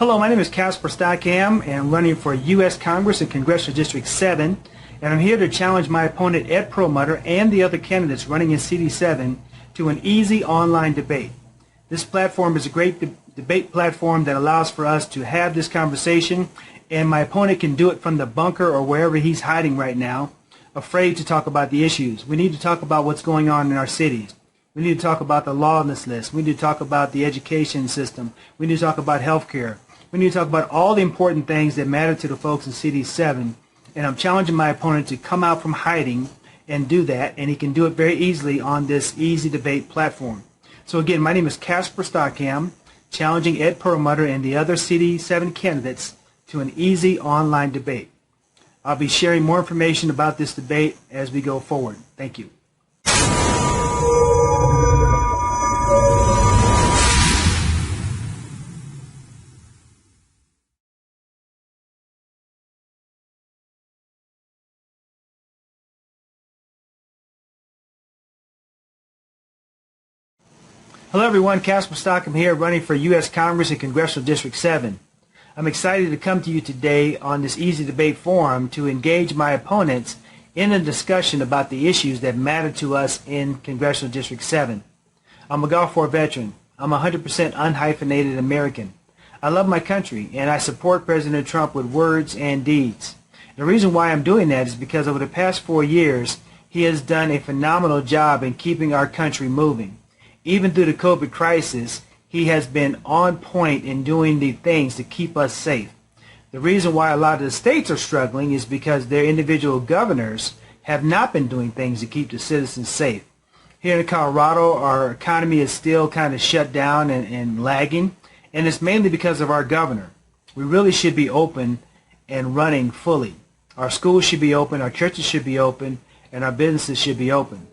Hello, my name is Casper Stockham, and I'm running for U.S. Congress in Congressional District 7, and I'm here to challenge my opponent Ed Perlmutter and the other candidates running in CD7 to an easy online debate. This platform is a great debate platform that allows for us to have this conversation, and my opponent can do it from the bunker or wherever he's hiding right now, afraid to talk about the issues. We need to talk about what's going on in our cities. We need to talk about the lawlessness. We need to talk about the education system. We need to talk about health care. We need to talk about all the important things that matter to the folks in CD7. And I'm challenging my opponent to come out from hiding and do that. And he can do it very easily on this easy debate platform. So again, my name is Casper Stockham, challenging Ed Perlmutter and the other CD7 candidates to an easy online debate. I'll be sharing more information about this debate as we go forward. Thank you. Hello everyone, Casper Stockham here, running for U.S. Congress in Congressional District 7. I'm excited to come to you today on this easy debate forum to engage my opponents in a discussion about the issues that matter to us in Congressional District 7. I'm a Gulf War veteran. I'm a 100% unhyphenated American. I love my country, and I support President Trump with words and deeds. The reason why I'm doing that is because over the past 4 years, he has done a phenomenal job in keeping our country moving. Even through the COVID crisis, he has been on point in doing the things to keep us safe. The reason why a lot of the states are struggling is because their individual governors have not been doing things to keep the citizens safe. Here in Colorado, our economy is still kind of shut down and lagging, and it's mainly because of our governor. We really should be open and running fully. Our schools should be open, our churches should be open, and our businesses should be open.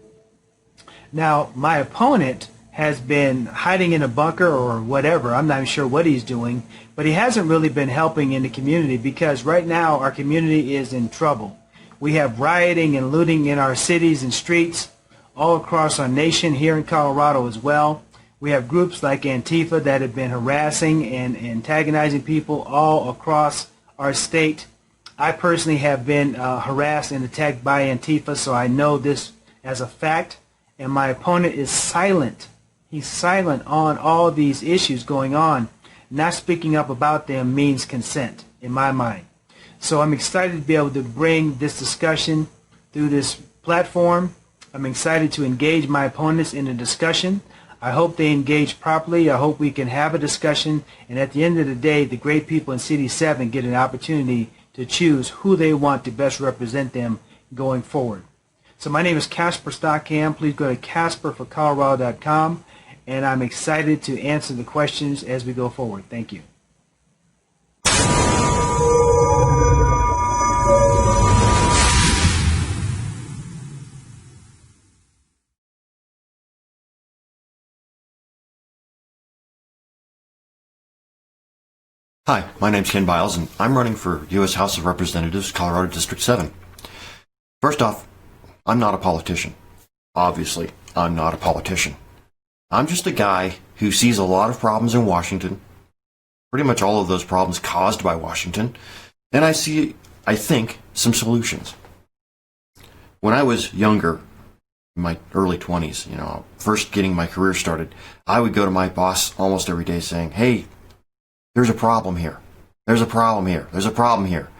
Now, my opponent has been hiding in a bunker or whatever. I'm not even sure what he's doing, but he hasn't really been helping in the community because right now our community is in trouble. We have rioting and looting in our cities and streets all across our nation, here in Colorado as well. We have groups like Antifa that have been harassing and antagonizing people all across our state. I personally have been harassed and attacked by Antifa, so I know this as a fact, and my opponent is silent. He's silent on all these issues going on. Not speaking up about them means consent, in my mind. So I'm excited to be able to bring this discussion through this platform. I'm excited to engage my opponents in a discussion. I hope they engage properly. I hope we can have a discussion. And at the end of the day, the great people in CD7 get an opportunity to choose who they want to best represent them going forward. So my name is Casper Stockham. Please go to casperforcolorado.com. And I'm excited to answer the questions as we go forward. Thank you. Hi, my name's Ken Biles, and I'm running for U.S. House of Representatives, Colorado District 7. First off, I'm not a politician. Obviously, I'm not a politician. I'm just a guy who sees a lot of problems in Washington, pretty much all of those problems caused by Washington, and I think, some solutions. When I was younger, in my early 20s, first getting my career started, I would go to my boss almost every day saying, hey, there's a problem here. There's a problem here. There's a problem here.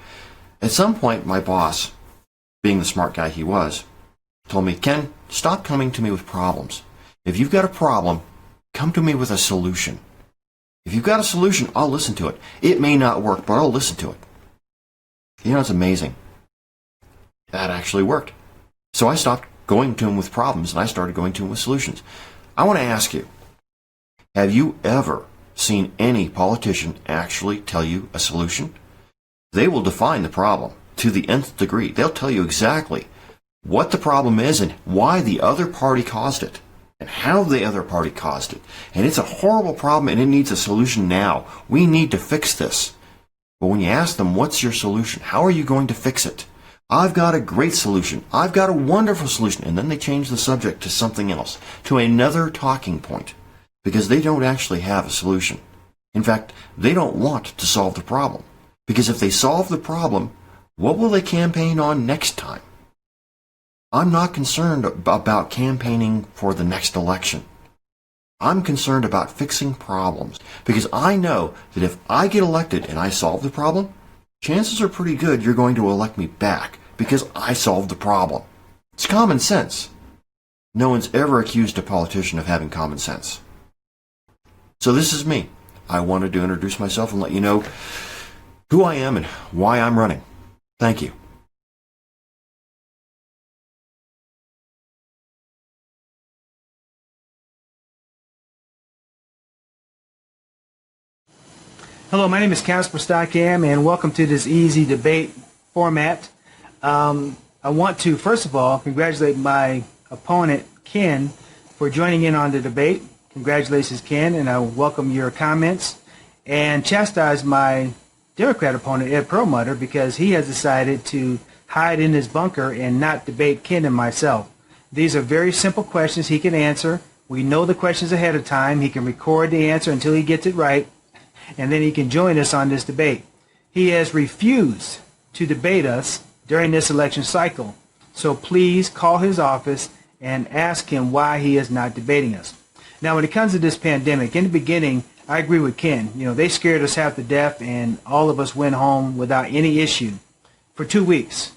At some point, my boss, being the smart guy he was, told me, Ken, stop coming to me with problems. If you've got a problem, come to me with a solution. If you've got a solution, I'll listen to it. It may not work, but I'll listen to it. It's amazing. That actually worked. So I stopped going to him with problems, and I started going to him with solutions. I want to ask you, have you ever seen any politician actually tell you a solution? They will define the problem to the nth degree. They'll tell you exactly what the problem is and why the other party caused it, and how the other party caused it. And it's a horrible problem, and it needs a solution now. We need to fix this. But when you ask them, what's your solution? How are you going to fix it? I've got a great solution. I've got a wonderful solution. And then they change the subject to something else, to another talking point, because they don't actually have a solution. In fact, they don't want to solve the problem. Because if they solve the problem, what will they campaign on next time? I'm not concerned about campaigning for the next election. I'm concerned about fixing problems because I know that if I get elected and I solve the problem, chances are pretty good you're going to elect me back because I solved the problem. It's common sense. No one's ever accused a politician of having common sense. So this is me. I wanted to introduce myself and let you know who I am and why I'm running. Thank you. Hello, my name is Casper Stockham, and welcome to this easy debate format. I want to, first of all, congratulate my opponent, Ken, for joining in on the debate. Congratulations, Ken, and I welcome your comments. And chastise my Democrat opponent, Ed Perlmutter, because he has decided to hide in his bunker and not debate Ken and myself. These are very simple questions he can answer. We know the questions ahead of time. He can record the answer until he gets it right, and then he can join us on this debate. He has refused to debate us during this election cycle. So please call his office and ask him why he is not debating us. Now, when it comes to this pandemic, in the beginning, I agree with Ken. They scared us half to death, and all of us went home without any issue for 2 weeks.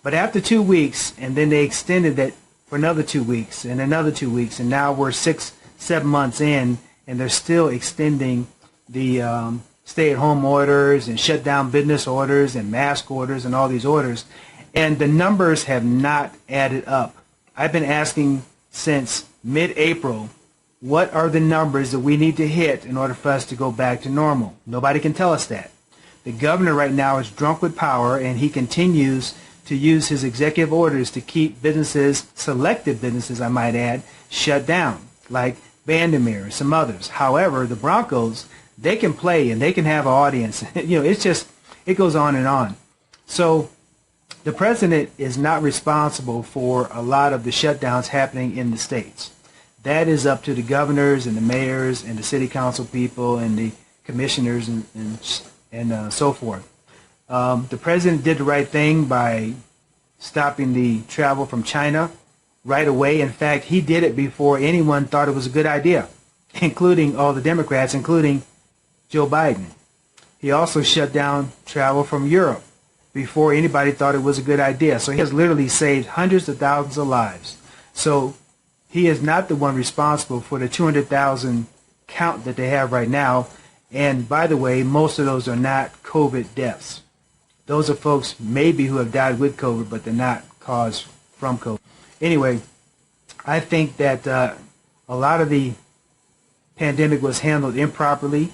But after 2 weeks, and then they extended it for another 2 weeks and another 2 weeks, and now we're 6-7 months in, and they're still extending the stay-at-home orders and shut-down business orders and mask orders and all these orders, and the numbers have not added up. I've been asking since mid-April, what are the numbers that we need to hit in order for us to go back to normal? Nobody can tell us that. The governor right now is drunk with power, and he continues to use his executive orders to keep businesses, selected businesses I might add, shut down, like Vandermeer and some others. However, the Broncos, they can play and they can have an audience. It goes on and on. So the president is not responsible for a lot of the shutdowns happening in the states. That is up to the governors and the mayors and the city council people and the commissioners and so forth. The president did the right thing by stopping the travel from China right away. In fact, he did it before anyone thought it was a good idea, including all the Democrats, including Joe Biden. He also shut down travel from Europe before anybody thought it was a good idea. So he has literally saved hundreds of thousands of lives. So he is not the one responsible for the 200,000 count that they have right now. And by the way, most of those are not COVID deaths. Those are folks maybe who have died with COVID, but they're not caused from COVID. Anyway, I think that a lot of the pandemic was handled improperly,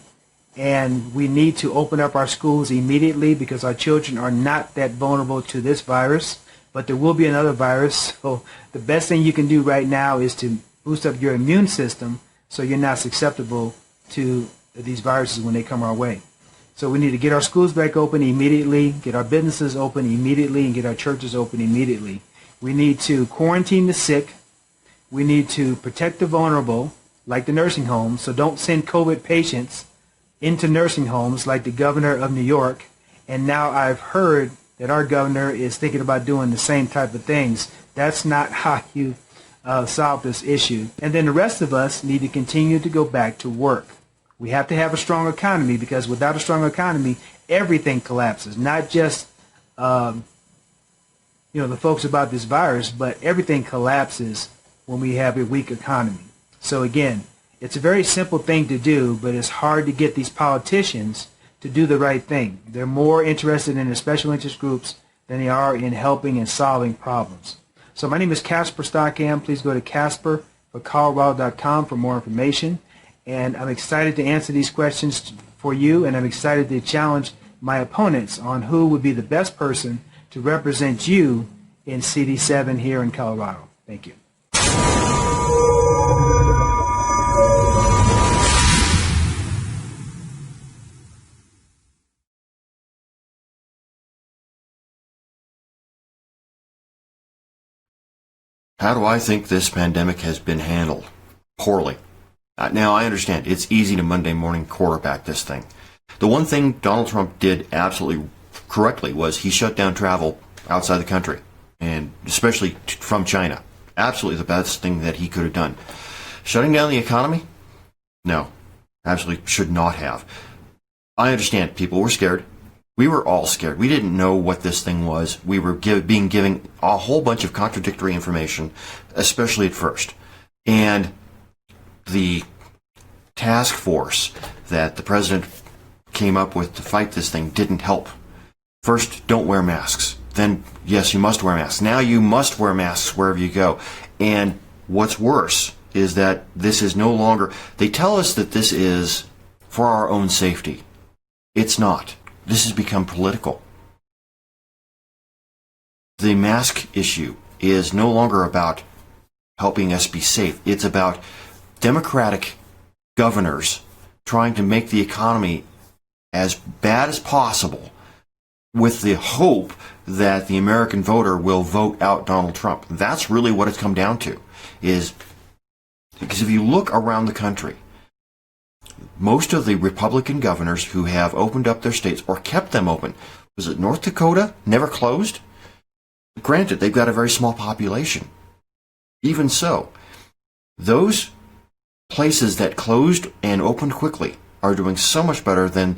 and we need to open up our schools immediately because our children are not that vulnerable to this virus, but there will be another virus. So the best thing you can do right now is to boost up your immune system so you're not susceptible to these viruses when they come our way. So we need to get our schools back open immediately, get our businesses open immediately, and get our churches open immediately. We need to quarantine the sick. We need to protect the vulnerable, like the nursing homes. So don't send COVID patients into nursing homes like the governor of New York. And now I've heard that our governor is thinking about doing the same type of things. That's not how you solve this issue. And then the rest of us need to continue to go back to work. We have to have a strong economy because without a strong economy, everything collapses. Not just the folks about this virus, but everything collapses when we have a weak economy. So again, it's a very simple thing to do, but it's hard to get these politicians to do the right thing. They're more interested in the special interest groups than they are in helping and solving problems. So my name is Casper Stockham. Please go to casperforcolorado.com for more information. And I'm excited to answer these questions for you, and I'm excited to challenge my opponents on who would be the best person to represent you in CD7 here in Colorado. Thank you. How do I think this pandemic has been handled? Poorly. Now, I understand it's easy to Monday morning quarterback this thing. The one thing Donald Trump did absolutely correctly was he shut down travel outside the country, and especially from China. Absolutely the best thing that he could have done. Shutting down the economy? No, absolutely should not have. I understand people were scared. We were all scared. We didn't know what this thing was. We were being given a whole bunch of contradictory information, especially at first. And the task force that the president came up with to fight this thing didn't help. First, don't wear masks. Then, yes, you must wear masks. Now you must wear masks wherever you go. And what's worse is that this is no longer... They tell us that this is for our own safety. It's not. This has become political. The mask issue is no longer about helping us be safe. It's about Democratic governors trying to make the economy as bad as possible with the hope that the American voter will vote out Donald Trump. That's really what it's come down to. Is because if you look around the country, most of the Republican governors who have opened up their states or kept them open, was it North Dakota, never closed? Granted, they've got a very small population. Even so, those places that closed and opened quickly are doing so much better than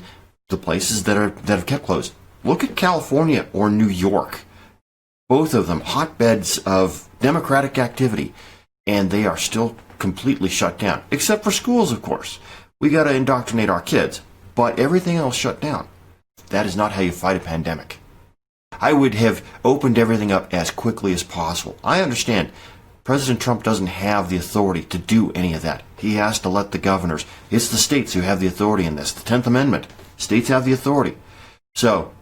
the places that have kept closed. Look at California or New York. Both of them hotbeds of Democratic activity, and they are still completely shut down, except for schools, of course. We got to indoctrinate our kids, but everything else shut down. That is not how you fight a pandemic. I would have opened everything up as quickly as possible. I understand President Trump doesn't have the authority to do any of that. He has to let the governors. It's the states who have the authority in this. The 10th Amendment. States have the authority. So,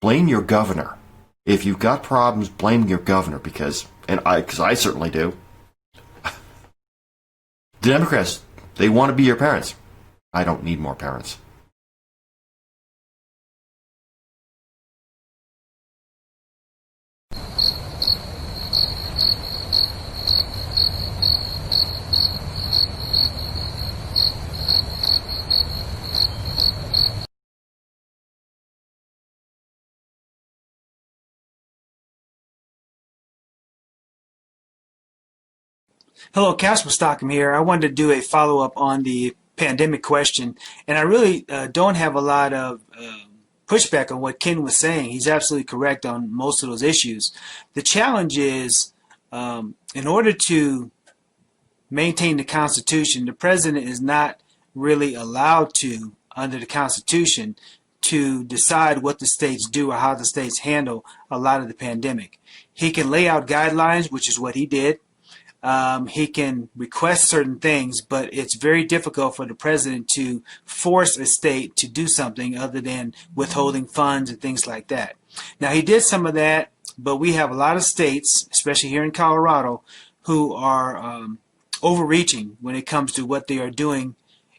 blame your governor. If you've got problems, blame your governor because I certainly do. The Democrats, they want to be your parents. I don't need more parents. Hello, Casper Stockham here. I wanted to do a follow-up on the pandemic question, and I really don't have a lot of pushback on what Ken was saying. He's absolutely correct on most of those issues. The challenge is, in order to maintain the Constitution, the president is not really allowed to, under the Constitution, to decide what the states do or how the states handle a lot of the pandemic. He can lay out guidelines, which is what he did. He can request certain things, but it's very difficult for the president to force a state to do something other than withholding funds and things like that. Now, he did some of that, but we have a lot of states, especially here in Colorado, who are overreaching when it comes to what they are doing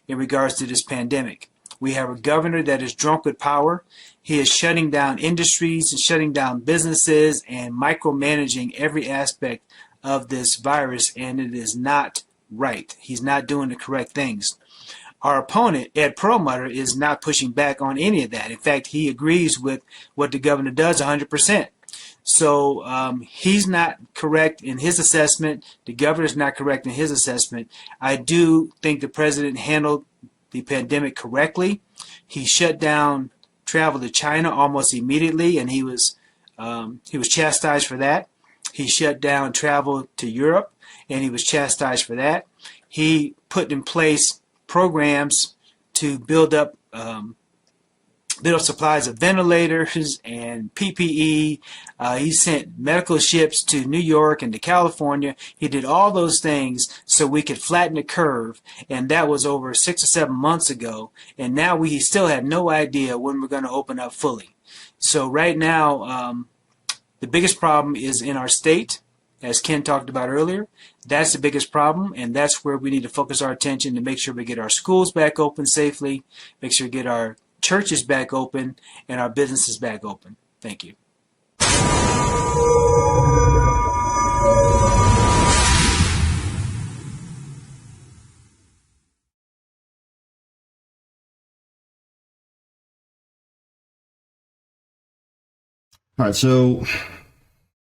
in regards to this pandemic. We have a governor that is drunk with power. He is shutting down industries and shutting down businesses and micromanaging every aspect of this virus, and it is not right. He's not doing the correct things. Our opponent, Ed Perlmutter, is not pushing back on any of that. In fact, he agrees with what the governor does 100%. So he's not correct in his assessment. The governor's not correct in his assessment. I do think the president handled the pandemic correctly. He shut down travel to China almost immediately, and he was chastised for that. He shut down travel to Europe, and he was chastised for that. He put in place programs to build up supplies of ventilators and PPE. He sent medical ships to New York and to California. He did all those things so we could flatten the curve, and that was over 6 or 7 months ago. And now we still have no idea when we're going to open up fully. So right now, the biggest problem is in our state, as Ken talked about earlier. That's the biggest problem, and that's where we need to focus our attention to make sure we get our schools back open safely, make sure we get our churches back open, and our businesses back open. Thank you. All right, so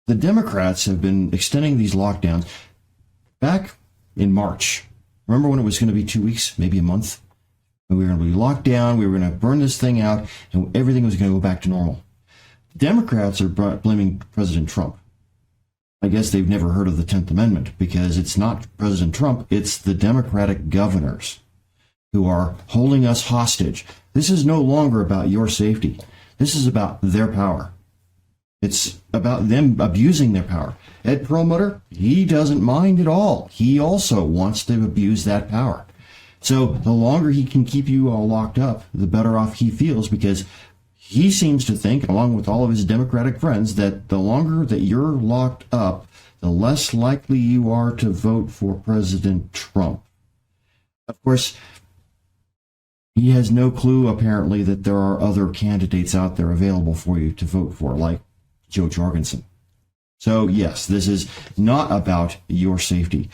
the Democrats have been extending these lockdowns back in March. Remember when it was going to be 2 weeks, maybe a month? And we were going to be locked down, we were going to burn this thing out, and everything was going to go back to normal. The Democrats are blaming President Trump. I guess they've never heard of the 10th Amendment, because it's not President Trump, it's the Democratic governors who are holding us hostage. This is no longer about your safety. This is about their power. It's about them abusing their power. Ed Perlmutter, he doesn't mind at all. He also wants to abuse that power. So the longer he can keep you all locked up, the better off he feels, because he seems to think, along with all of his Democratic friends, that the longer that you're locked up, the less likely you are to vote for President Trump. Of course, he has no clue, apparently, that there are other candidates out there available for you to vote for, like Joe Jorgensen. So, yes, this is not about your safety.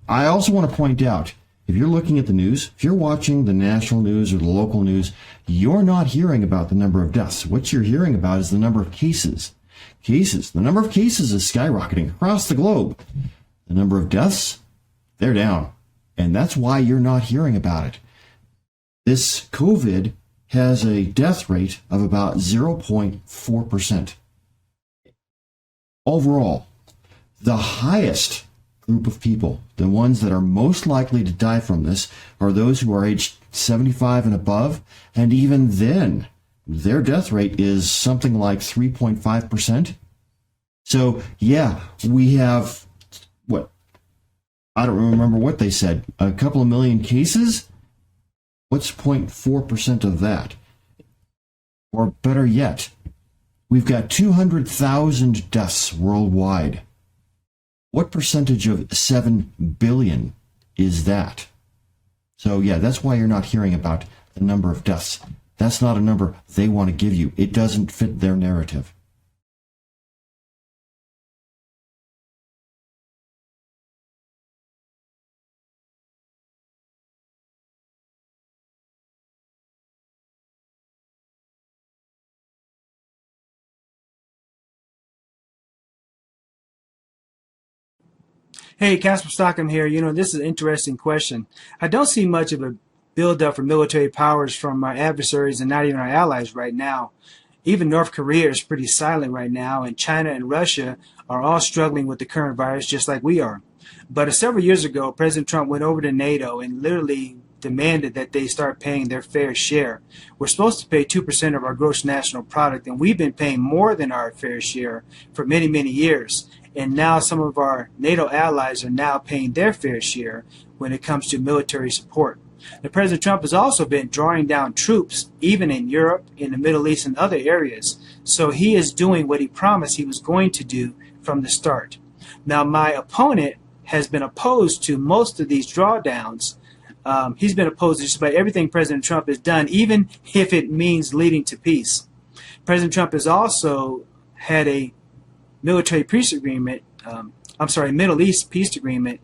I also want to point out, if you're looking at the news, if you're watching the national news or the local news, you're not hearing about the number of deaths. What you're hearing about is the number of cases. The number of cases is skyrocketing across the globe. The number of deaths, they're down. And that's why you're not hearing about it. This COVID has a death rate of about 0.4%. Overall, the highest group of people, the ones that are most likely to die from this, are those who are aged 75 and above, and even then, their death rate is something like 3.5%. So, yeah, we have, I don't remember what they said, a couple of million cases? What's 0.4% of that? Or better yet, we've got 200,000 deaths worldwide. What percentage of 7 billion is that? So yeah, that's why you're not hearing about the number of deaths. That's not a number they want to give you. It doesn't fit their narrative. Hey, Casper Stockham here. This is an interesting question. I don't see much of a build-up for military powers from our adversaries and not even our allies right now. Even North Korea is pretty silent right now, and China and Russia are all struggling with the current virus just like we are. But several years ago, President Trump went over to NATO and literally demanded that they start paying their fair share. We're supposed to pay 2% of our gross national product, and we've been paying more than our fair share for many, many years. And now some of our NATO allies are now paying their fair share when it comes to military support. Now, President Trump has also been drawing down troops, even in Europe, in the Middle East, and other areas. So he is doing what he promised he was going to do from the start. Now, my opponent has been opposed to most of these drawdowns. He's been opposed to just about everything President Trump has done, even if it means leading to peace. President Trump has also had a military peace agreement, Middle East peace agreement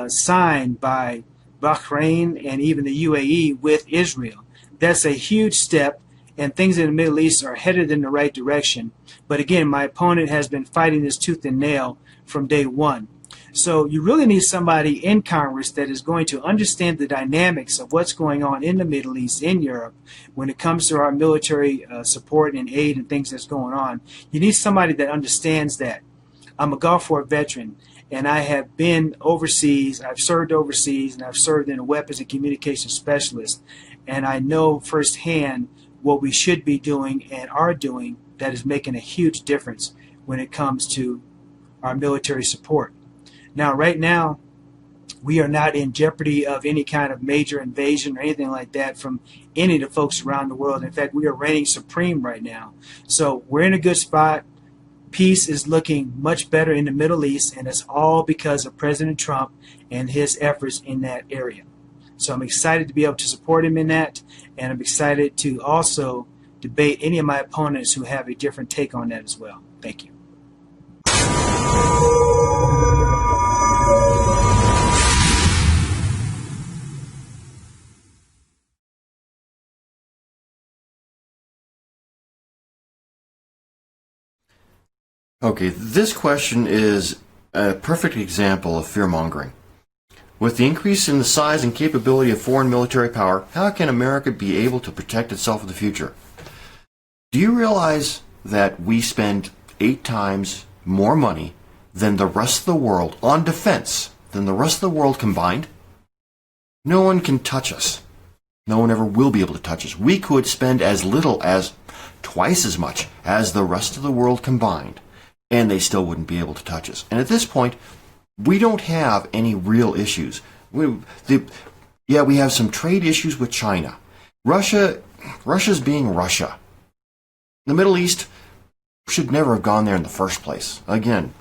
signed by Bahrain and even the UAE with Israel. That's a huge step, and things in the Middle East are headed in the right direction. But again, my opponent has been fighting this tooth and nail from day one. So you really need somebody in Congress that is going to understand the dynamics of what's going on in the Middle East, in Europe, when it comes to our military support and aid and things that's going on. You need somebody that understands that. I'm a Gulf War veteran, and I have been overseas. I've served overseas, and I've served in a weapons and communications specialist. And I know firsthand what we should be doing and are doing that is making a huge difference when it comes to our military support. Now, right now, we are not in jeopardy of any kind of major invasion or anything like that from any of the folks around the world. In fact, we are reigning supreme right now. So we're in a good spot. Peace is looking much better in the Middle East, and it's all because of President Trump and his efforts in that area. So I'm excited to be able to support him in that, and I'm excited to also debate any of my opponents who have a different take on that as well. Thank you. Okay, this question is a perfect example of fear-mongering. With the increase in the size and capability of foreign military power, how can America be able to protect itself in the future? Do you realize that we spend 8 times more money than the rest of the world on defense than the rest of the world combined? No one can touch us. No one ever will be able to touch us. We could spend as little as twice as much as the rest of the world combined, and they still wouldn't be able to touch us. And at this point, we don't have any real issues. We have some trade issues with China. Russia's being Russia. The Middle East should never have gone there in the first place. Again,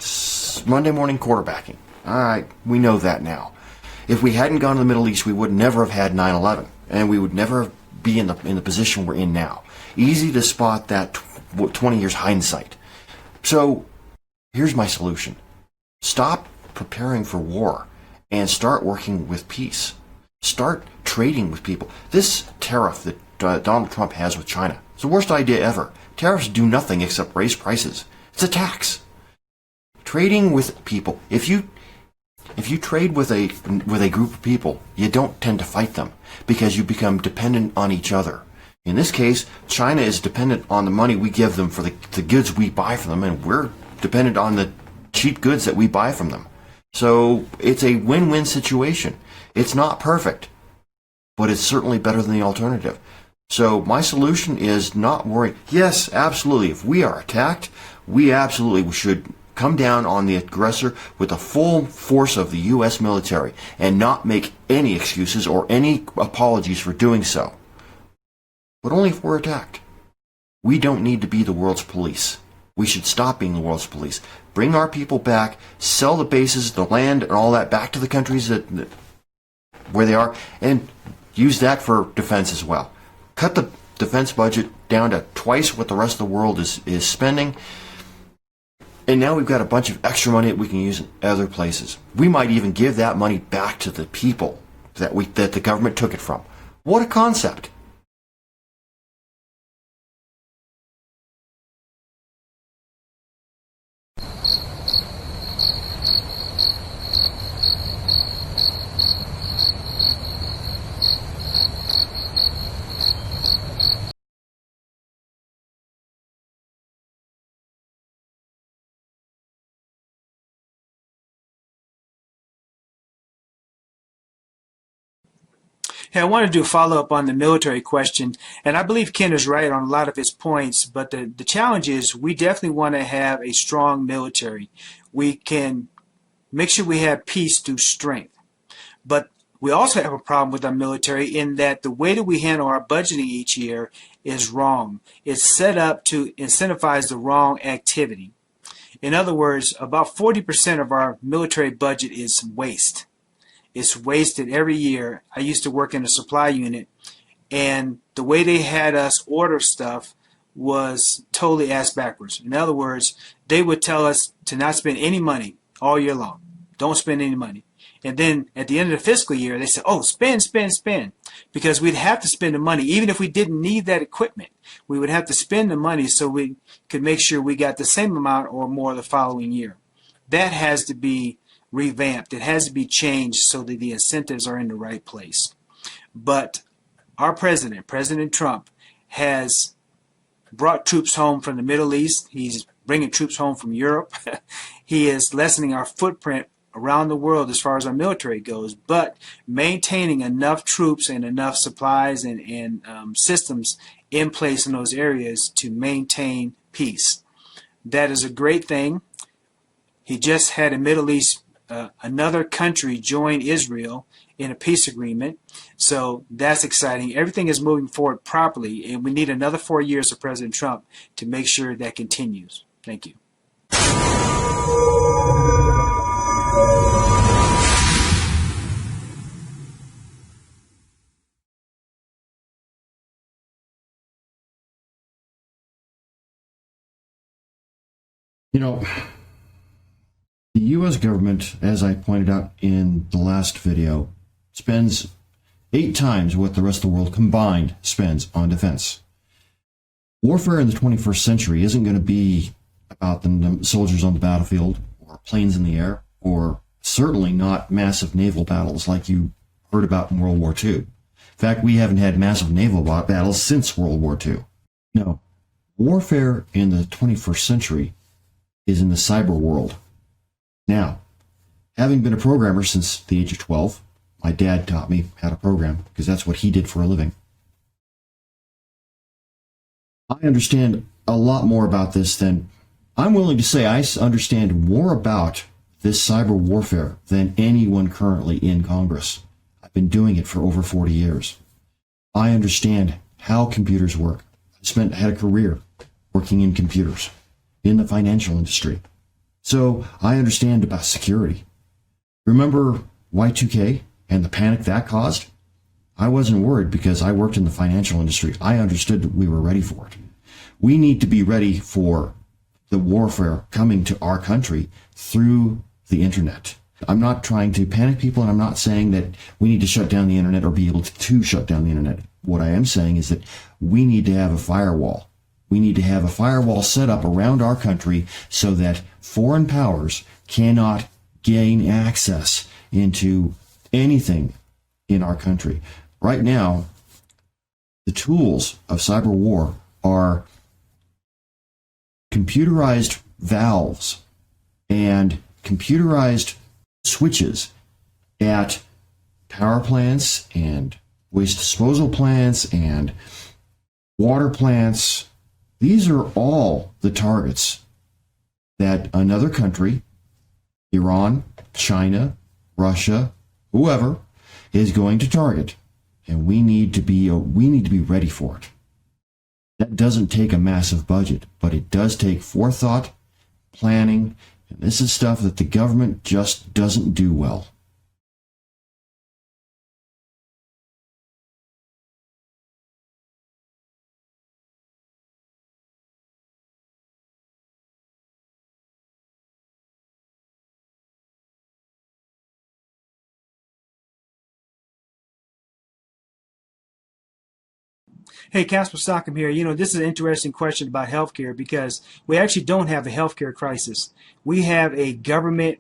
Monday morning quarterbacking. All right, we know that now. If we hadn't gone to the Middle East, we would never have had 9/11, and we would never be in the position we're in now. Easy to spot that 20 years hindsight. So here's my solution. Stop preparing for war and start working with peace. Start trading with people. This tariff that Donald Trump has with China is the worst idea ever. Tariffs do nothing except raise prices. It's a tax. Trading with people. If you trade with a group of people, you don't tend to fight them because you become dependent on each other. In this case, China is dependent on the money we give them for the goods we buy from them, and we're dependent on the cheap goods that we buy from them. So it's a win-win situation. It's not perfect, but it's certainly better than the alternative. So my solution is not worry. Yes, absolutely. If we are attacked, we absolutely should come down on the aggressor with the full force of the U.S. military and not make any excuses or any apologies for doing so. But only if we're attacked. We don't need to be the world's police. We should stop being the world's police. Bring our people back, sell the bases, the land, and all that back to the countries where they are, and use that for defense as well. Cut the defense budget down to twice what the rest of the world is spending, and now we've got a bunch of extra money that we can use in other places. We might even give that money back to the people that the government took it from. What a concept! Hey, I want to do a follow-up on the military question, and I believe Ken is right on a lot of his points, but the challenge is we definitely want to have a strong military. We can make sure we have peace through strength, but we also have a problem with our military in that the way that we handle our budgeting each year is wrong. It's set up to incentivize the wrong activity. In other words, about 40% of our military budget is waste. It's wasted every year. I used to work in a supply unit, and the way they had us order stuff was totally ass backwards. In other words, they would tell us to not spend any money all year long. Don't spend any money. And then at the end of the fiscal year, they said, oh, spend, spend, spend. Because we'd have to spend the money. Even if we didn't need that equipment, we would have to spend the money so we could make sure we got the same amount or more the following year. That has to be revamped. It has to be changed so that the incentives are in the right place. But our president, President Trump, has brought troops home from the Middle East. He's bringing troops home from Europe. He is lessening our footprint around the world as far as our military goes, but maintaining enough troops and enough supplies and systems in place in those areas to maintain peace. That is a great thing. He just had a Middle East another country join Israel in a peace agreement, so that's exciting. Everything is moving forward properly, and we need another 4 years of President Trump to make sure that continues. Thank you. You know, the U.S. government, as I pointed out in the last video, spends 8 times what the rest of the world combined spends on defense. Warfare in the 21st century isn't going to be about the soldiers on the battlefield or planes in the air, or certainly not massive naval battles like you heard about in World War II. In fact, we haven't had massive naval battles since World War II. No, warfare in the 21st century is in the cyber world. Now, having been a programmer since the age of 12, my dad taught me how to program because that's what he did for a living. I understand a lot more about this than I'm willing to say. I understand more about this cyber warfare than anyone currently in Congress. I've been doing it for over 40 years. I understand how computers work. I had a career working in computers in the financial industry. So I understand about security. Remember Y2K and the panic that caused? I wasn't worried because I worked in the financial industry. I understood that we were ready for it. We need to be ready for the warfare coming to our country through the internet. I'm not trying to panic people, and I'm not saying that we need to shut down the internet or be able to shut down the internet. What I am saying is that we need to have a firewall. We need to have a firewall set up around our country so that foreign powers cannot gain access into anything in our country. Right now, the tools of cyber war are computerized valves and computerized switches at power plants and waste disposal plants and water plants. These are all the targets that another country, Iran, China, Russia, whoever, is going to target. And we need to be ready for it. That doesn't take a massive budget, but it does take forethought, planning, and this is stuff that the government just doesn't do well. Hey, Casper Stockham here. This is an interesting question about healthcare because we actually don't have a healthcare crisis. We have a government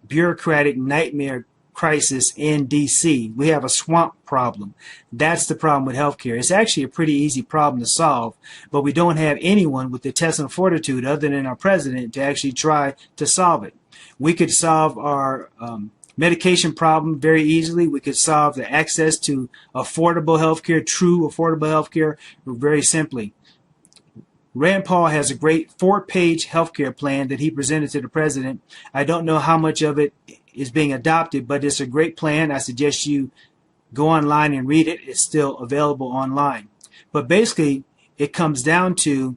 bureaucratic nightmare crisis in D.C. We have a swamp problem. That's the problem with healthcare. It's actually a pretty easy problem to solve, but we don't have anyone with the intestinal fortitude other than our president to actually try to solve it. We could solve our medication problem very easily. We could solve the access to affordable healthcare, true affordable healthcare, very simply. Rand Paul has a great 4-page healthcare plan that he presented to the president. I don't know how much of it is being adopted, but it's a great plan. I suggest you go online and read it. It's still available online. But basically, it comes down to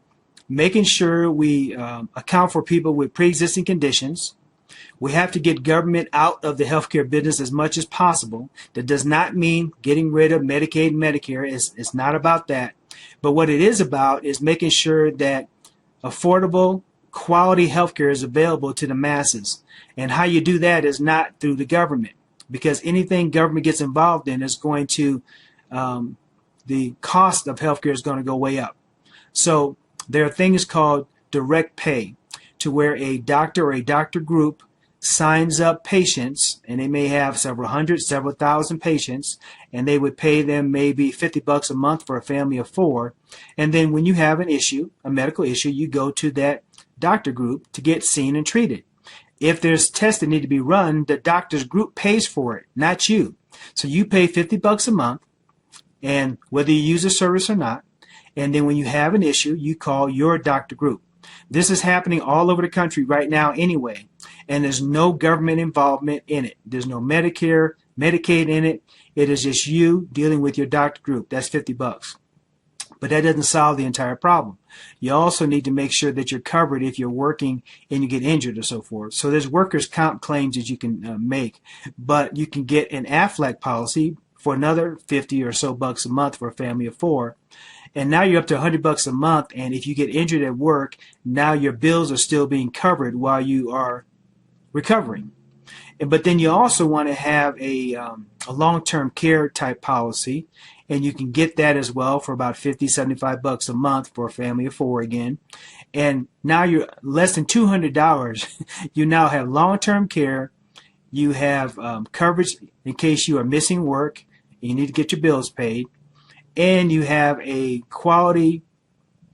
making sure we account for people with pre-existing conditions. We have to get government out of the healthcare business as much as possible. That does not mean getting rid of Medicaid and Medicare. It's not about that. But what it is about is making sure that affordable, quality healthcare is available to the masses. And how you do that is not through the government, because anything government gets involved in is going to, the cost of healthcare is going to go way up. So there are things called direct pay, to where a doctor or a doctor group signs up patients, and they may have several hundred, several thousand patients, and they would pay them maybe $50 a month for a family of 4. And then when you have an issue, a medical issue, you go to that doctor group to get seen and treated. If there's tests that need to be run, the doctor's group pays for it, not you. So you pay $50 a month, and whether you use the service or not, and then when you have an issue, you call your doctor group. This is happening all over the country right now anyway, and there's no government involvement in it. There's no Medicare, Medicaid in it. It is just you dealing with your doctor group. That's $50. But that doesn't solve the entire problem. You also need to make sure that you're covered if you're working and you get injured or so forth. So there's workers' comp claims that you can make, but you can get an AFLAC policy for another 50 or so bucks a month for a family of 4. And now you're up to $100 a month, and if you get injured at work, now your bills are still being covered while you are recovering. But then you also want to have a long-term care type policy, and you can get that as well for about $50-75 a month for a family of 4 again. And now you're less than $200. You now have long-term care. You have coverage in case you are missing work and you need to get your bills paid, and you have a quality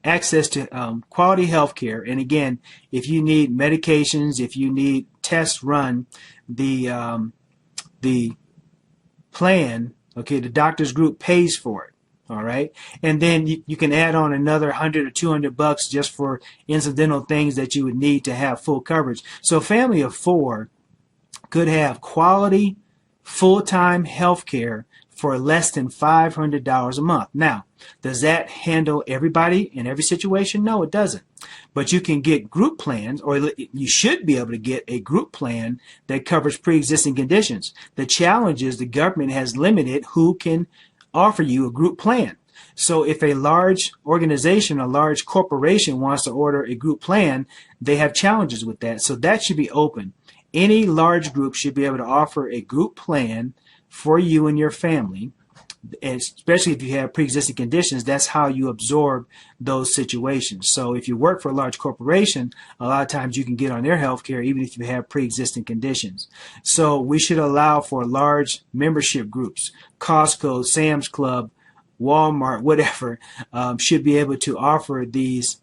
access to quality health care. And again, if you need medications, if you need tests run, the plan, okay, the doctor's group pays for it. All right. And then you can add on another $100 or $200 just for incidental things that you would need to have full coverage. So a family of 4 could have quality full-time health care for less than $500 a month. Now, does that handle everybody in every situation? No, it doesn't. But you can get group plans, or you should be able to get a group plan that covers pre-existing conditions. The challenge is the government has limited who can offer you a group plan. So if a large organization, a large corporation wants to order a group plan, they have challenges with that. So that should be open. Any large group should be able to offer a group plan for you and your family, especially if you have pre-existing conditions. That's how you absorb those situations. So if you work for a large corporation, a lot of times you can get on their health care even if you have pre-existing conditions. So we should allow for large membership groups. Costco, Sam's Club, Walmart, whatever, should be able to offer these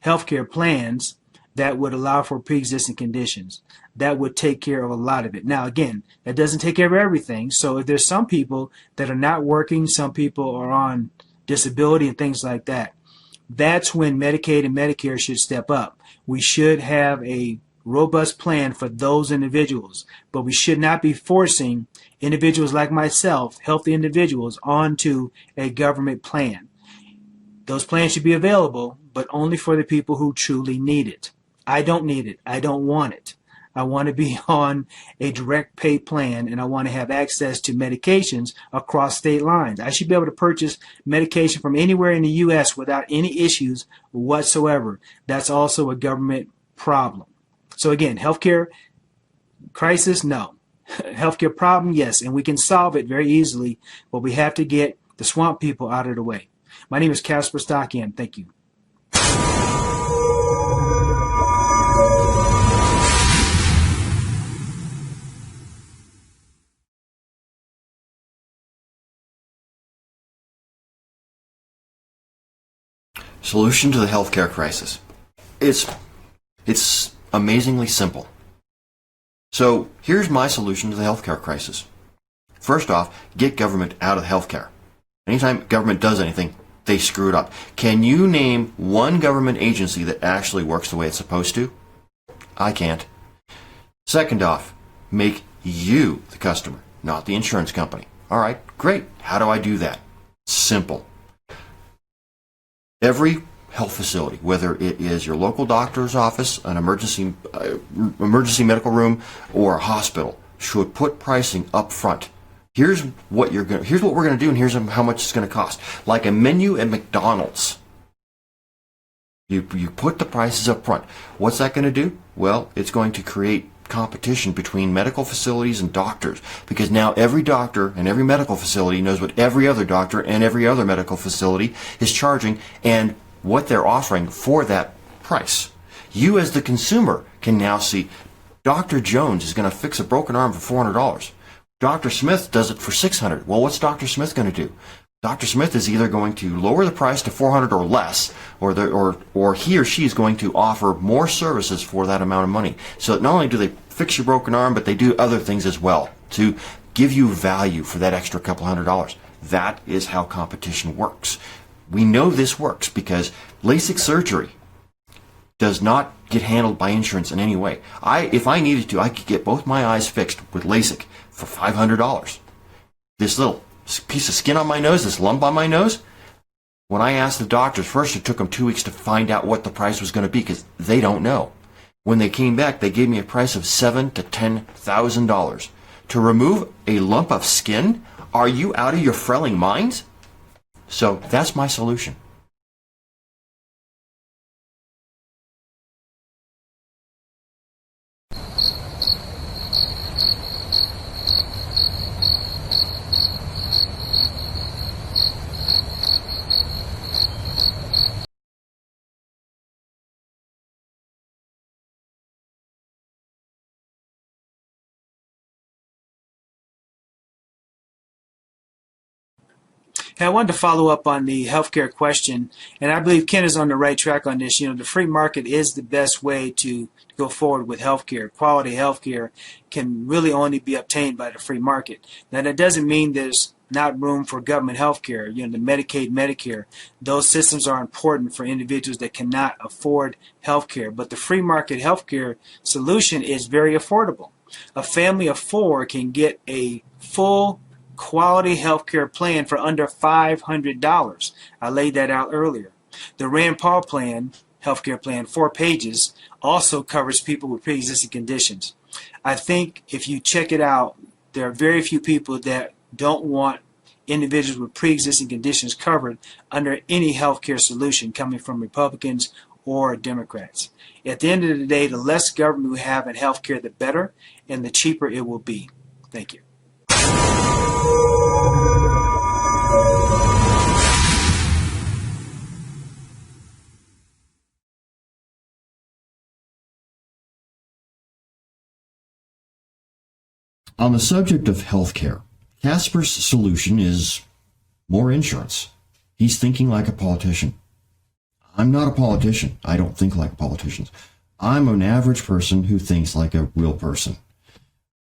healthcare plans that would allow for pre-existing conditions. That would take care of a lot of it. Now, again, that doesn't take care of everything. So if there's some people that are not working, some people are on disability and things like that, that's when Medicaid and Medicare should step up. We should have a robust plan for those individuals, but we should not be forcing individuals like myself, healthy individuals, onto a government plan. Those plans should be available, but only for the people who truly need it. I don't need it. I don't want it. I want to be on a direct pay plan, and I want to have access to medications across state lines. I should be able to purchase medication from anywhere in the U.S. without any issues whatsoever. That's also a government problem. So again, healthcare crisis, no. Healthcare problem, yes, and we can solve it very easily, but we have to get the swamp people out of the way. My name is Casper Stockham. Thank you. Solution to the healthcare crisis. It's amazingly simple. So here's my solution to the healthcare crisis. First off, get government out of healthcare. Anytime government does anything, they screw it up. Can you name one government agency that actually works the way it's supposed to? I can't. Second off, make you the customer, not the insurance company. All right, great. How do I do that? Simple. Every health facility, whether it is your local doctor's office, an emergency medical room, or a hospital, should put pricing up front. Here's what we're going to do, and here's how much it's going to cost. Like a menu at McDonald's. You put the prices up front. What's that going to do? Well, it's going to create competition between medical facilities and doctors, because now every doctor and every medical facility knows what every other doctor and every other medical facility is charging and what they're offering for that price. You as the consumer can now see Dr. Jones is going to fix a broken arm for $400. Dr. Smith does it for $600. Well, what's Dr. Smith going to do? Dr. Smith is either going to lower the price to $400 or less, or he or she is going to offer more services for that amount of money. So that not only do they fix your broken arm, but they do other things as well to give you value for that extra couple $100. That is how competition works. We know this works because LASIK surgery does not get handled by insurance in any way. If I needed to, I could get both my eyes fixed with LASIK for $500. This little piece of skin on my nose, this lump on my nose, when I asked the doctors, first it took them 2 weeks to find out what the price was going to be because they don't know. When they came back, they gave me a price of $7,000 to $10,000. To remove a lump of skin? Are you out of your frelling minds? So that's my solution. Hey, I wanted to follow up on the healthcare question, and I believe Ken is on the right track on this. The free market is the best way to go forward with healthcare. Quality healthcare can really only be obtained by the free market. Now, that doesn't mean there's not room for government healthcare. The Medicaid, Medicare, those systems are important for individuals that cannot afford healthcare. But the free market healthcare solution is very affordable. A family of 4 can get a full quality healthcare plan for under $500. I laid that out earlier. The Rand Paul plan, healthcare plan, 4 pages, also covers people with pre-existing conditions. I think if you check it out, there are very few people that don't want individuals with pre-existing conditions covered under any healthcare solution coming from Republicans or Democrats. At the end of the day, the less government we have in healthcare, the better, and the cheaper it will be. Thank you. On the subject of healthcare, Casper's solution is more insurance. He's thinking like a politician. I'm not a politician. I don't think like politicians. I'm an average person who thinks like a real person.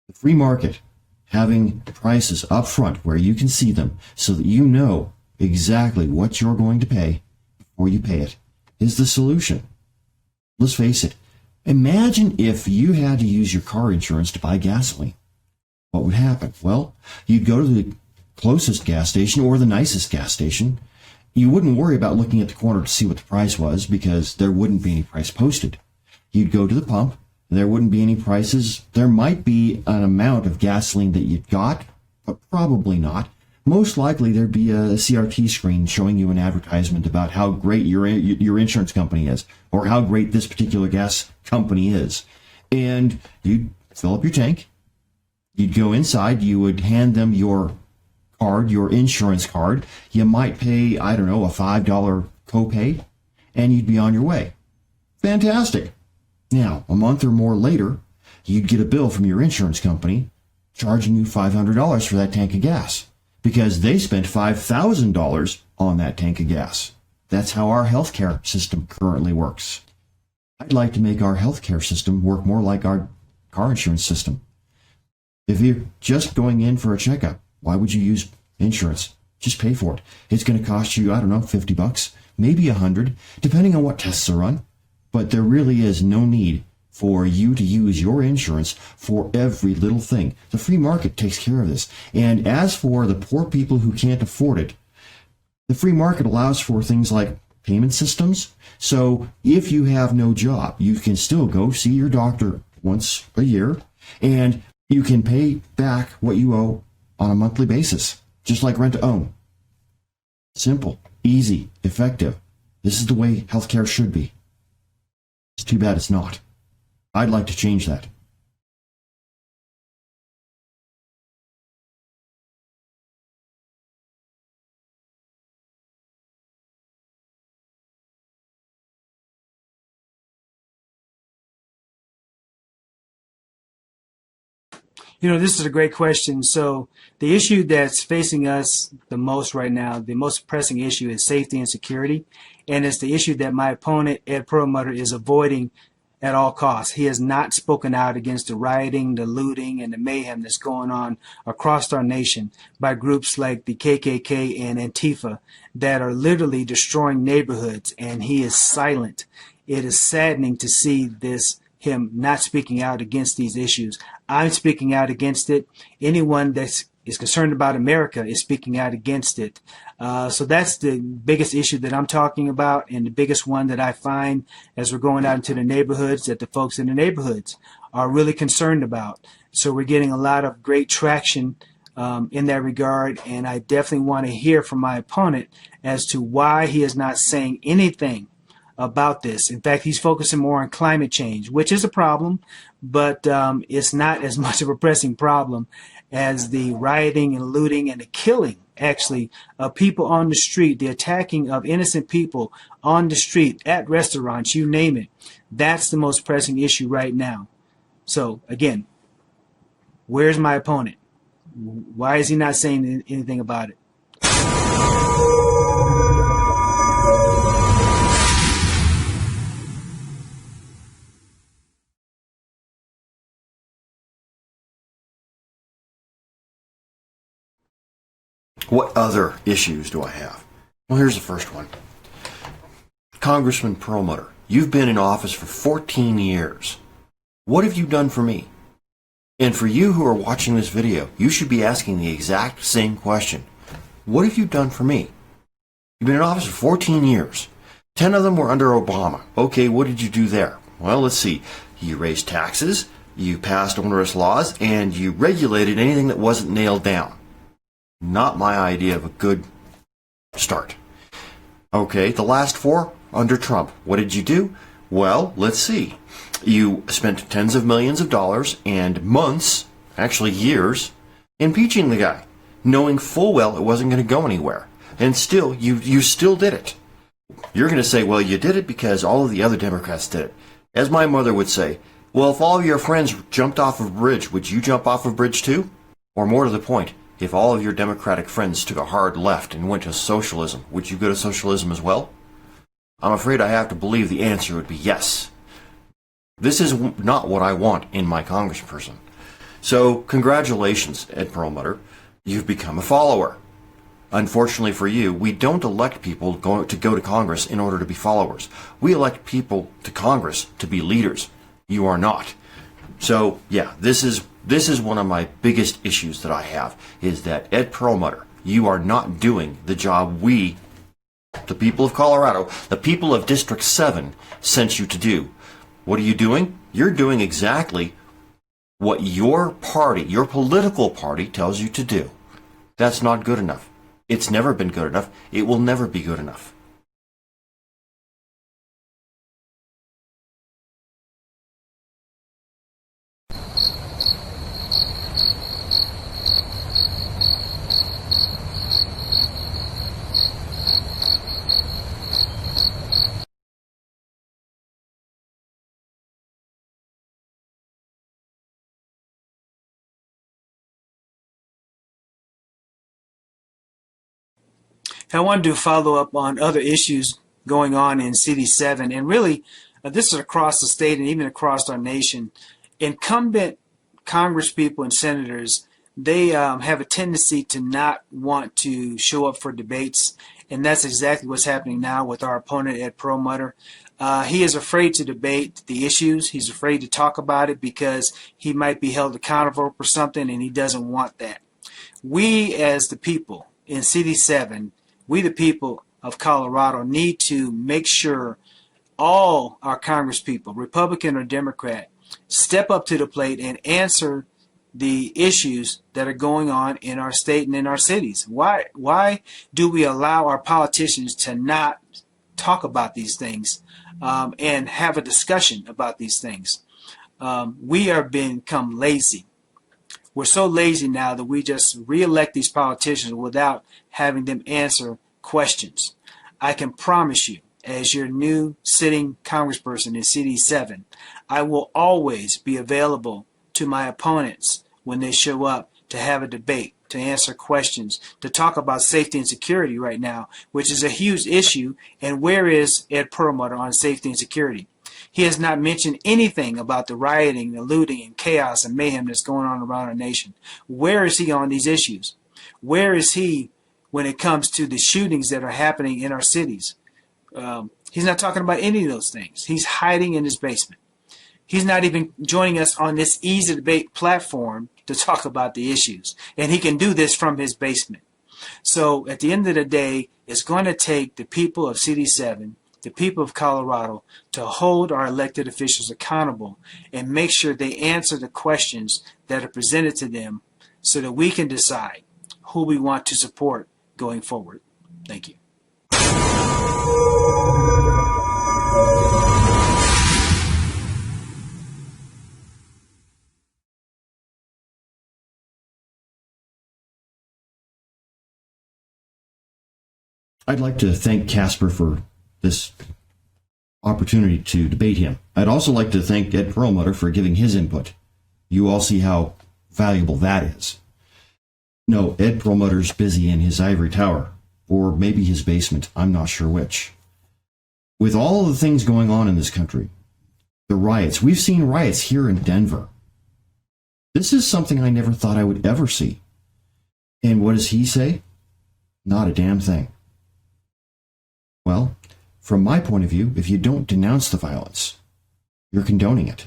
The free market, having prices up front where you can see them so that you know exactly what you're going to pay before you pay it, is the solution. Let's face it. Imagine if you had to use your car insurance to buy gasoline. What would happen? Well, you'd go to the closest gas station or the nicest gas station. You wouldn't worry about looking at the corner to see what the price was because there wouldn't be any price posted. You'd go to the pump. There wouldn't be any prices. There might be an amount of gasoline that you'd got, but probably not. Most likely there'd be a CRT screen showing you an advertisement about how great your insurance company is or how great this particular gas company is. And you'd fill up your tank. You'd go inside, you would hand them your card, your insurance card. You might pay, I don't know, a $5 copay, and you'd be on your way. Fantastic. Now, a month or more later, you'd get a bill from your insurance company charging you $500 for that tank of gas because they spent $5,000 on that tank of gas. That's how our healthcare system currently works. I'd like to make our healthcare system work more like our car insurance system. If you're just going in for a checkup, why would you use insurance? Just pay for it. It's going to cost you, I don't know, $50, maybe $100, depending on what tests are run. But there really is no need for you to use your insurance for every little thing. The free market takes care of this. And as for the poor people who can't afford it, the free market allows for things like payment systems. So if you have no job, you can still go see your doctor once a year, and you can pay back what you owe on a monthly basis, just like rent to own. Simple, easy, effective. This is the way healthcare should be. It's too bad it's not. I'd like to change that. This is a great question. So the issue that's facing us the most right now, the most pressing issue is safety and security. And it's the issue that my opponent, Ed Perlmutter, is avoiding at all costs. He has not spoken out against the rioting, the looting, and the mayhem that's going on across our nation by groups like the KKK and Antifa that are literally destroying neighborhoods, and he is silent. It is saddening to see him not speaking out against these issues. I'm speaking out against it. Anyone that is concerned about America is speaking out against it. So that's the biggest issue that I'm talking about, and the biggest one that I find as we're going out into the neighborhoods that the folks in the neighborhoods are really concerned about. So we're getting a lot of great traction in that regard, and I definitely want to hear from my opponent as to why he is not saying anything about this. In fact, he's focusing more on climate change, which is a problem, but it's not as much of a pressing problem as the rioting and looting and the killing, actually, of people on the street, the attacking of innocent people on the street, at restaurants, you name it. That's the most pressing issue right now. So, again, where's my opponent? Why is he not saying anything about it? What other issues do I have? Well, here's the first one. Congressman Perlmutter, you've been in office for 14 years. What have you done for me? And for you who are watching this video, you should be asking the exact same question. What have you done for me? You've been in office for 14 years. 10 of them were under Obama. Okay, what did you do there? Well, let's see. You raised taxes, you passed onerous laws, and you regulated anything that wasn't nailed down. Not my idea of a good start. Okay, the last 4 under Trump. What did you do? Well, let's see. You spent tens of millions of dollars and months, actually years, impeaching the guy, knowing full well it wasn't going to go anywhere. And still, you still did it. You're going to say, well, you did it because all of the other Democrats did it. As my mother would say, well, if all of your friends jumped off of a bridge, would you jump off a bridge too? Or more to the point, if all of your Democratic friends took a hard left and went to socialism, would you go to socialism as well? I'm afraid I have to believe the answer would be yes. This is not what I want in my congressperson. So, congratulations, Ed Perlmutter. You've become a follower. Unfortunately for you, we don't elect people to go to Congress in order to be followers. We elect people to Congress to be leaders. You are not. So, yeah, this is one of my biggest issues that I have, is that Ed Perlmutter, you are not doing the job we, the people of Colorado, the people of District 7, sent you to do. What are you doing? You're doing exactly what your party, your political party, tells you to do. That's not good enough. It's never been good enough. It will never be good enough. I wanted to follow up on other issues going on in CD7, and really, this is across the state and even across our nation. Incumbent congresspeople and senators, they have a tendency to not want to show up for debates, and that's exactly what's happening now with our opponent, Ed Perlmutter. He is afraid to debate the issues. He's afraid to talk about it because he might be held accountable for something, and he doesn't want that. We, as the people in CD7, we, the people of Colorado, need to make sure all our congresspeople, Republican or Democrat, step up to the plate and answer the issues that are going on in our state and in our cities. Why do we allow our politicians to not talk about these things and have a discussion about these things? We are become lazy. We're so lazy now that we just re-elect these politicians without having them answer questions. I can promise you, as your new sitting congressperson in CD7, I will always be available to my opponents when they show up to have a debate, to answer questions, to talk about safety and security right now, which is a huge issue. And where is Ed Perlmutter on safety and security? He has not mentioned anything about the rioting, the looting, and chaos and mayhem that's going on around our nation. Where is he on these issues? Where is he when it comes to the shootings that are happening in our cities? He's not talking about any of those things. He's hiding in his basement. He's not even joining us on this easy debate platform to talk about the issues. And he can do this from his basement. So at the end of the day, it's going to take the people of CD7, the people of Colorado, to hold our elected officials accountable and make sure they answer the questions that are presented to them so that we can decide who we want to support going forward. Thank you. I'd like to thank Casper for this opportunity to debate him. I'd also like to thank Ed Perlmutter for giving his input. You all see how valuable that is. No, Ed Perlmutter's busy in his ivory tower, or maybe his basement, I'm not sure which. With all of the things going on in this country, the riots, we've seen riots here in Denver. This is something I never thought I would ever see. And what does he say? Not a damn thing. Well, from my point of view, if you don't denounce the violence, you're condoning it.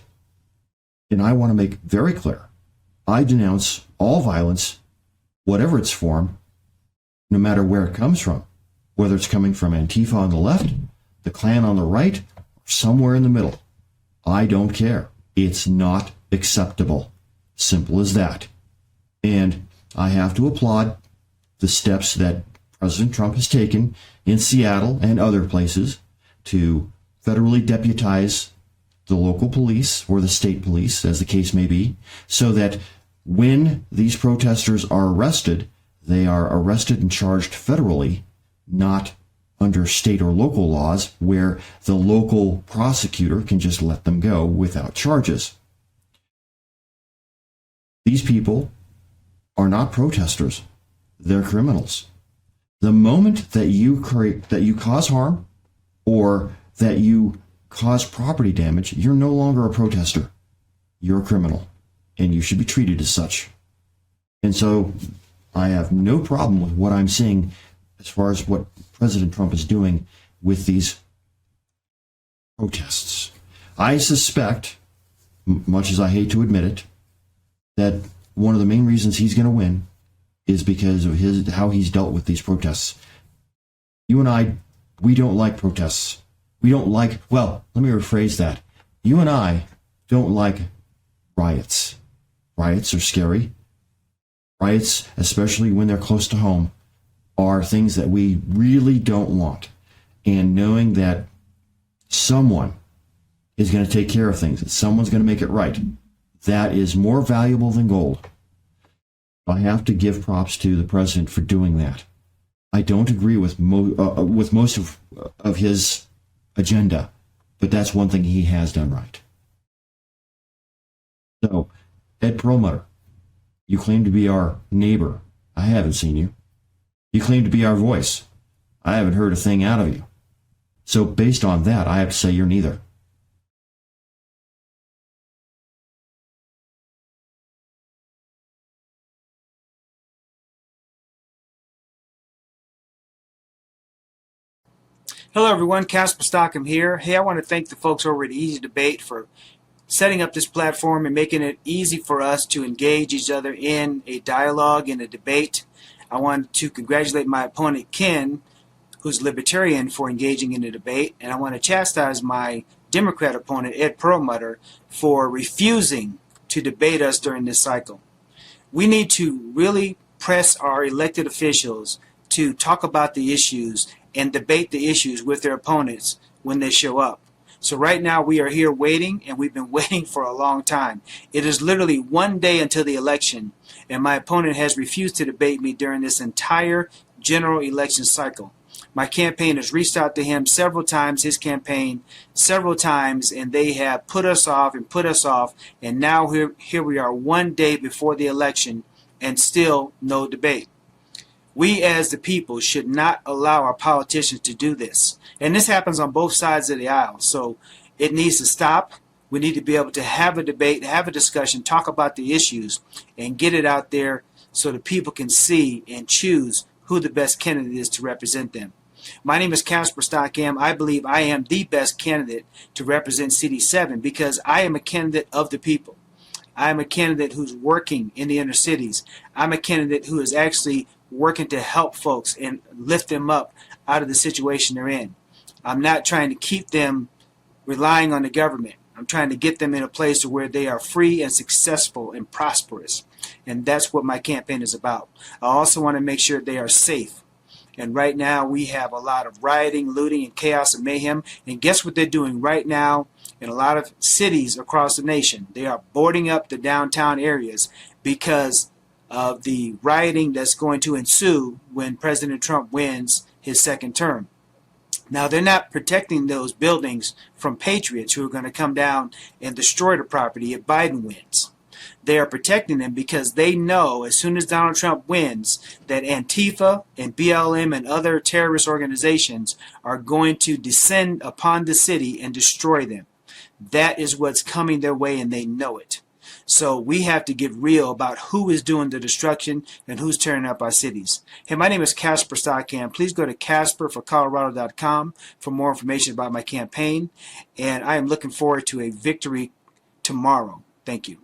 And I want to make very clear, I denounce all violence, whatever its form, no matter where it comes from, whether it's coming from Antifa on the left, the Klan on the right, or somewhere in the middle. I don't care. It's not acceptable. Simple as that. And I have to applaud the steps that President Trump has taken in Seattle and other places to federally deputize the local police or the state police, as the case may be, so that when these protesters are arrested, they are arrested and charged federally, not under state or local laws where the local prosecutor can just let them go without charges. These people are not protesters. They're criminals. The moment that you cause harm or that you cause property damage, you're no longer a protester. You're a criminal, and you should be treated as such. And so I have no problem with what I'm seeing as far as what President Trump is doing with these protests. I suspect, much as I hate to admit it, that one of the main reasons he's going to win is because of how he's dealt with these protests. You and I, we don't like protests. We don't like, well, let me rephrase that. You and I don't like riots. Riots are scary. Riots, especially when they're close to home, are things that we really don't want. And knowing that someone is going to take care of things, that someone's going to make it right, that is more valuable than gold. I have to give props to the president for doing that. I don't agree with most of his agenda, but that's one thing he has done right. So, Ed Perlmutter, you claim to be our neighbor. I haven't seen you. You claim to be our voice. I haven't heard a thing out of you. So based on that, I have to say you're neither. Hello everyone, Casper Stockham here. Hey, I want to thank the folks over at Easy Debate for setting up this platform and making it easy for us to engage each other in a dialogue, in a debate. I want to congratulate my opponent, Ken, who's Libertarian, for engaging in the debate, and I want to chastise my Democrat opponent, Ed Perlmutter, for refusing to debate us during this cycle. We need to really press our elected officials to talk about the issues and debate the issues with their opponents when they show up. So right now we are here waiting, and we've been waiting for a long time. It is literally one day until the election, and my opponent has refused to debate me during this entire general election cycle. My campaign has reached out to him several times, his campaign several times, and they have put us off and put us off, and now here we are one day before the election and still no debate. We as the people should not allow our politicians to do this. And this happens on both sides of the aisle. So it needs to stop. We need to be able to have a debate, have a discussion, talk about the issues, and get it out there so the people can see and choose who the best candidate is to represent them. My name is Casper Stockham. I believe I am the best candidate to represent CD7 because I am a candidate of the people. I am a candidate who's working in the inner cities. I'm a candidate who is actually working to help folks and lift them up out of the situation they're in. I'm not trying to keep them relying on the government. I'm trying to get them in a place where they are free and successful and prosperous. And that's what my campaign is about. I also want to make sure they are safe. And right now we have a lot of rioting, looting, and chaos and mayhem. And guess what they're doing right now in a lot of cities across the nation? They are boarding up the downtown areas because of the rioting that's going to ensue when President Trump wins his second term. Now, they're not protecting those buildings from patriots who are going to come down and destroy the property if Biden wins. They are protecting them because they know as soon as Donald Trump wins that Antifa and BLM and other terrorist organizations are going to descend upon the city and destroy them. That is what's coming their way, and they know it. So we have to get real about who is doing the destruction and who's tearing up our cities. Hey, my name is Casper Stockham. Please go to CasperForColorado.com for more information about my campaign. And I am looking forward to a victory tomorrow. Thank you.